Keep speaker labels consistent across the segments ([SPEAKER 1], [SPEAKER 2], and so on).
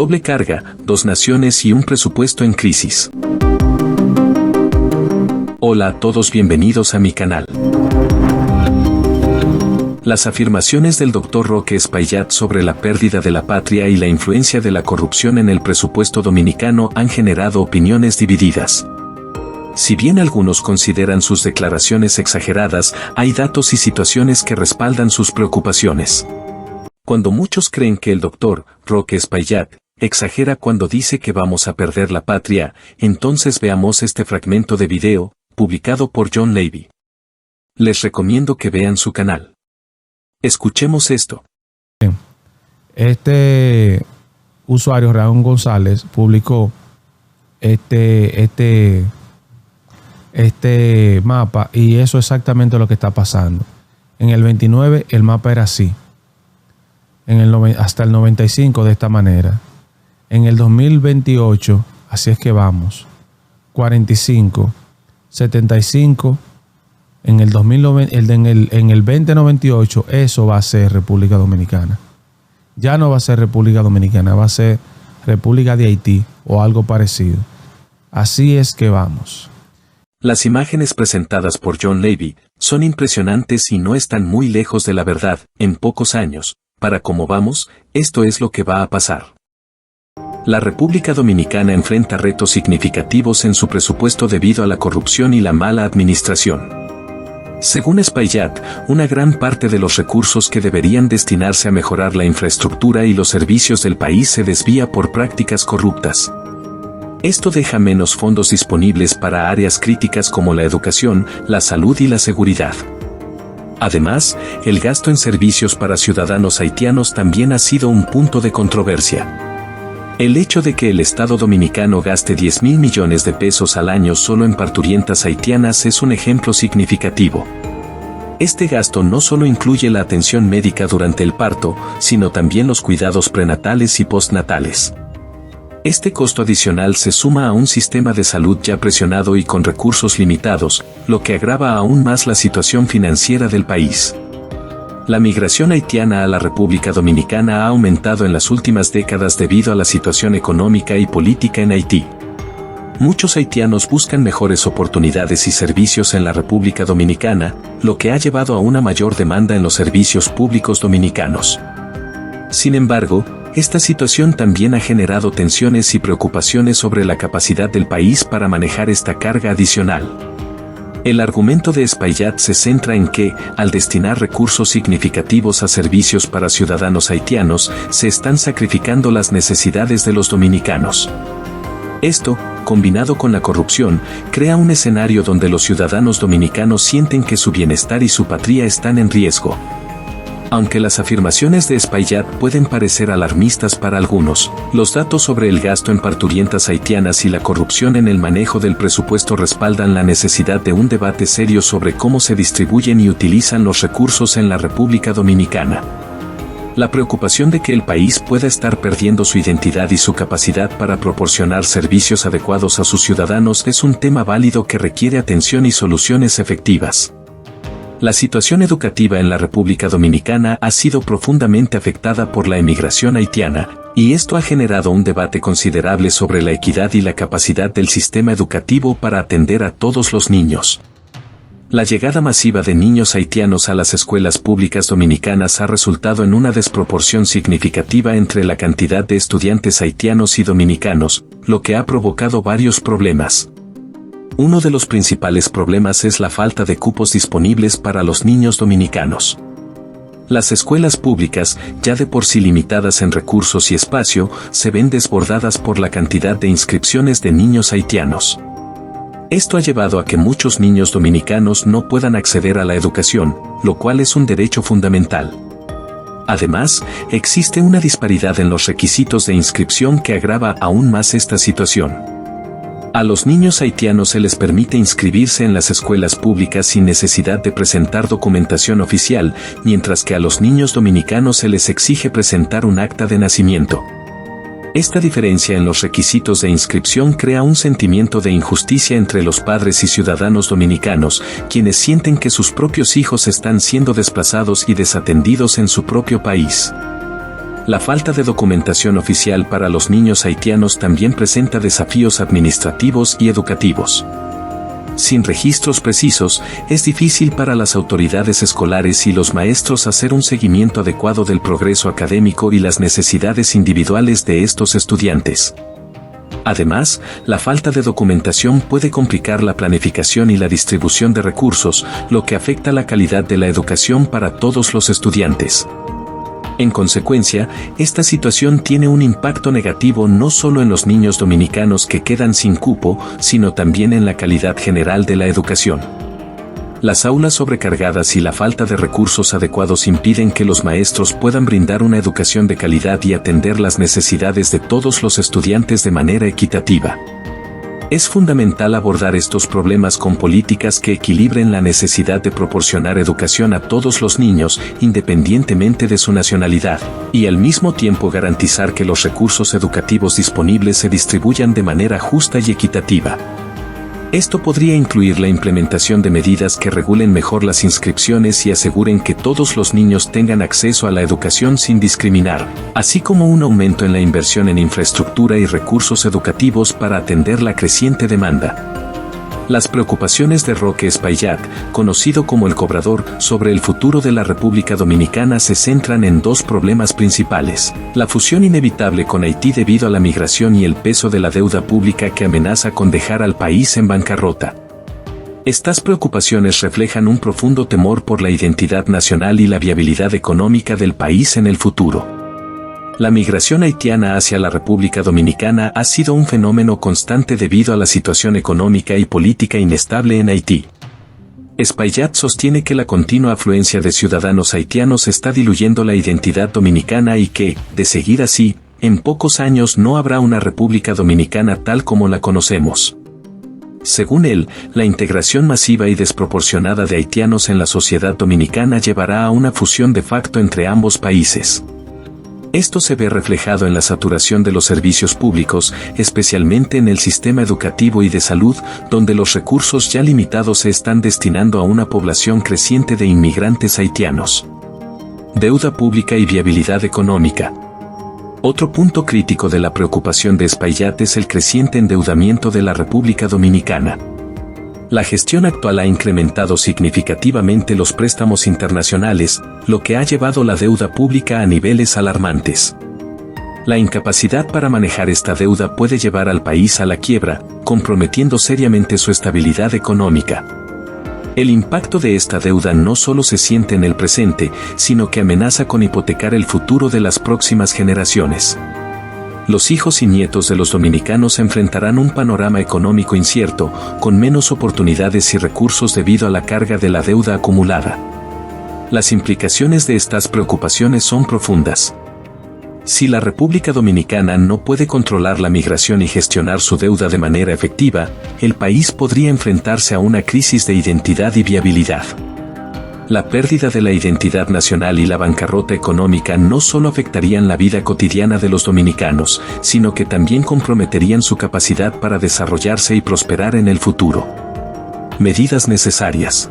[SPEAKER 1] Doble carga, dos naciones y un presupuesto en crisis. Hola a todos, bienvenidos a mi canal. Las afirmaciones del Dr. Roque Espaillat sobre la pérdida de la patria y la influencia de la corrupción en el presupuesto dominicano han generado opiniones divididas. Si bien algunos consideran sus declaraciones exageradas, hay datos y situaciones que respaldan sus preocupaciones. Cuando muchos creen que el Dr. Roque Espaillat exagera cuando dice que vamos a perder la patria, entonces veamos este fragmento de video, publicado por John Levy. Les recomiendo que vean su canal. Escuchemos esto.
[SPEAKER 2] Este usuario, Raúl González, publicó este mapa y eso es exactamente lo que está pasando. En el 29 el mapa era así. Hasta el 95 de esta manera. En el 2028, así es que vamos. 45, 75. En el 2098 eso va a ser República Dominicana. Ya no va a ser República Dominicana, va a ser República de Haití o algo parecido. Así es que vamos.
[SPEAKER 1] Las imágenes presentadas por John Levy son impresionantes y no están muy lejos de la verdad. En pocos años, para cómo vamos, esto es lo que va a pasar. La República Dominicana enfrenta retos significativos en su presupuesto debido a la corrupción y la mala administración. Según Espaillat, una gran parte de los recursos que deberían destinarse a mejorar la infraestructura y los servicios del país se desvía por prácticas corruptas. Esto deja menos fondos disponibles para áreas críticas como la educación, la salud y la seguridad. Además, el gasto en servicios para ciudadanos haitianos también ha sido un punto de controversia. El hecho de que el Estado dominicano gaste 10.000 millones de pesos al año solo en parturientas haitianas es un ejemplo significativo. Este gasto no solo incluye la atención médica durante el parto, sino también los cuidados prenatales y postnatales. Este costo adicional se suma a un sistema de salud ya presionado y con recursos limitados, lo que agrava aún más la situación financiera del país. La migración haitiana a la República Dominicana ha aumentado en las últimas décadas debido a la situación económica y política en Haití. Muchos haitianos buscan mejores oportunidades y servicios en la República Dominicana, lo que ha llevado a una mayor demanda en los servicios públicos dominicanos. Sin embargo, esta situación también ha generado tensiones y preocupaciones sobre la capacidad del país para manejar esta carga adicional. El argumento de Espaillat se centra en que, al destinar recursos significativos a servicios para ciudadanos haitianos, se están sacrificando las necesidades de los dominicanos. Esto, combinado con la corrupción, crea un escenario donde los ciudadanos dominicanos sienten que su bienestar y su patria están en riesgo. Aunque las afirmaciones de Espaillat pueden parecer alarmistas para algunos, los datos sobre el gasto en parturientas haitianas y la corrupción en el manejo del presupuesto respaldan la necesidad de un debate serio sobre cómo se distribuyen y utilizan los recursos en la República Dominicana. La preocupación de que el país pueda estar perdiendo su identidad y su capacidad para proporcionar servicios adecuados a sus ciudadanos es un tema válido que requiere atención y soluciones efectivas. La situación educativa en la República Dominicana ha sido profundamente afectada por la emigración haitiana, y esto ha generado un debate considerable sobre la equidad y la capacidad del sistema educativo para atender a todos los niños. La llegada masiva de niños haitianos a las escuelas públicas dominicanas ha resultado en una desproporción significativa entre la cantidad de estudiantes haitianos y dominicanos, lo que ha provocado varios problemas. Uno de los principales problemas es la falta de cupos disponibles para los niños dominicanos. Las escuelas públicas, ya de por sí limitadas en recursos y espacio, se ven desbordadas por la cantidad de inscripciones de niños haitianos. Esto ha llevado a que muchos niños dominicanos no puedan acceder a la educación, lo cual es un derecho fundamental. Además, existe una disparidad en los requisitos de inscripción que agrava aún más esta situación. A los niños haitianos se les permite inscribirse en las escuelas públicas sin necesidad de presentar documentación oficial, mientras que a los niños dominicanos se les exige presentar un acta de nacimiento. Esta diferencia en los requisitos de inscripción crea un sentimiento de injusticia entre los padres y ciudadanos dominicanos, quienes sienten que sus propios hijos están siendo desplazados y desatendidos en su propio país. La falta de documentación oficial para los niños haitianos también presenta desafíos administrativos y educativos. Sin registros precisos, es difícil para las autoridades escolares y los maestros hacer un seguimiento adecuado del progreso académico y las necesidades individuales de estos estudiantes. Además, la falta de documentación puede complicar la planificación y la distribución de recursos, lo que afecta la calidad de la educación para todos los estudiantes. En consecuencia, esta situación tiene un impacto negativo no solo en los niños dominicanos que quedan sin cupo, sino también en la calidad general de la educación. Las aulas sobrecargadas y la falta de recursos adecuados impiden que los maestros puedan brindar una educación de calidad y atender las necesidades de todos los estudiantes de manera equitativa. Es fundamental abordar estos problemas con políticas que equilibren la necesidad de proporcionar educación a todos los niños, independientemente de su nacionalidad, y al mismo tiempo garantizar que los recursos educativos disponibles se distribuyan de manera justa y equitativa. Esto podría incluir la implementación de medidas que regulen mejor las inscripciones y aseguren que todos los niños tengan acceso a la educación sin discriminar, así como un aumento en la inversión en infraestructura y recursos educativos para atender la creciente demanda. Las preocupaciones de Roque Espaillat, conocido como el Cobrador, sobre el futuro de la República Dominicana se centran en dos problemas principales: la fusión inevitable con Haití debido a la migración y el peso de la deuda pública que amenaza con dejar al país en bancarrota. Estas preocupaciones reflejan un profundo temor por la identidad nacional y la viabilidad económica del país en el futuro. La migración haitiana hacia la República Dominicana ha sido un fenómeno constante debido a la situación económica y política inestable en Haití. Espaillat sostiene que la continua afluencia de ciudadanos haitianos está diluyendo la identidad dominicana y que, de seguir así, en pocos años no habrá una República Dominicana tal como la conocemos. Según él, la integración masiva y desproporcionada de haitianos en la sociedad dominicana llevará a una fusión de facto entre ambos países. Esto se ve reflejado en la saturación de los servicios públicos, especialmente en el sistema educativo y de salud, donde los recursos ya limitados se están destinando a una población creciente de inmigrantes haitianos. Deuda pública y viabilidad económica. Otro punto crítico de la preocupación de Espaillat es el creciente endeudamiento de la República Dominicana. La gestión actual ha incrementado significativamente los préstamos internacionales, lo que ha llevado la deuda pública a niveles alarmantes. La incapacidad para manejar esta deuda puede llevar al país a la quiebra, comprometiendo seriamente su estabilidad económica. El impacto de esta deuda no solo se siente en el presente, sino que amenaza con hipotecar el futuro de las próximas generaciones. Los hijos y nietos de los dominicanos enfrentarán un panorama económico incierto, con menos oportunidades y recursos debido a la carga de la deuda acumulada. Las implicaciones de estas preocupaciones son profundas. Si la República Dominicana no puede controlar la migración y gestionar su deuda de manera efectiva, el país podría enfrentarse a una crisis de identidad y viabilidad. La pérdida de la identidad nacional y la bancarrota económica no solo afectarían la vida cotidiana de los dominicanos, sino que también comprometerían su capacidad para desarrollarse y prosperar en el futuro. Medidas necesarias.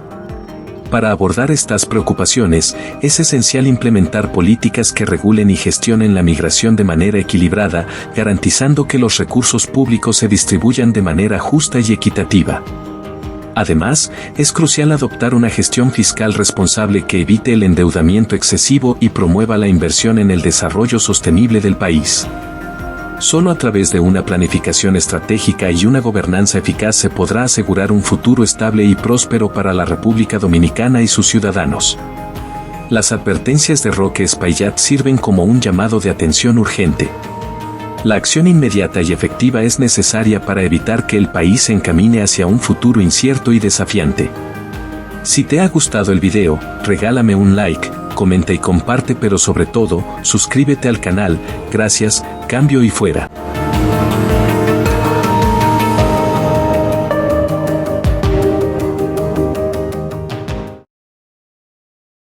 [SPEAKER 1] Para abordar estas preocupaciones, es esencial implementar políticas que regulen y gestionen la migración de manera equilibrada, garantizando que los recursos públicos se distribuyan de manera justa y equitativa. Además, es crucial adoptar una gestión fiscal responsable que evite el endeudamiento excesivo y promueva la inversión en el desarrollo sostenible del país. Solo a través de una planificación estratégica y una gobernanza eficaz se podrá asegurar un futuro estable y próspero para la República Dominicana y sus ciudadanos. Las advertencias de Roque Espaillat sirven como un llamado de atención urgente. La acción inmediata y efectiva es necesaria para evitar que el país se encamine hacia un futuro incierto y desafiante. Si te ha gustado el video, regálame un like, comenta y comparte, pero sobre todo, suscríbete al canal. Gracias, cambio y fuera.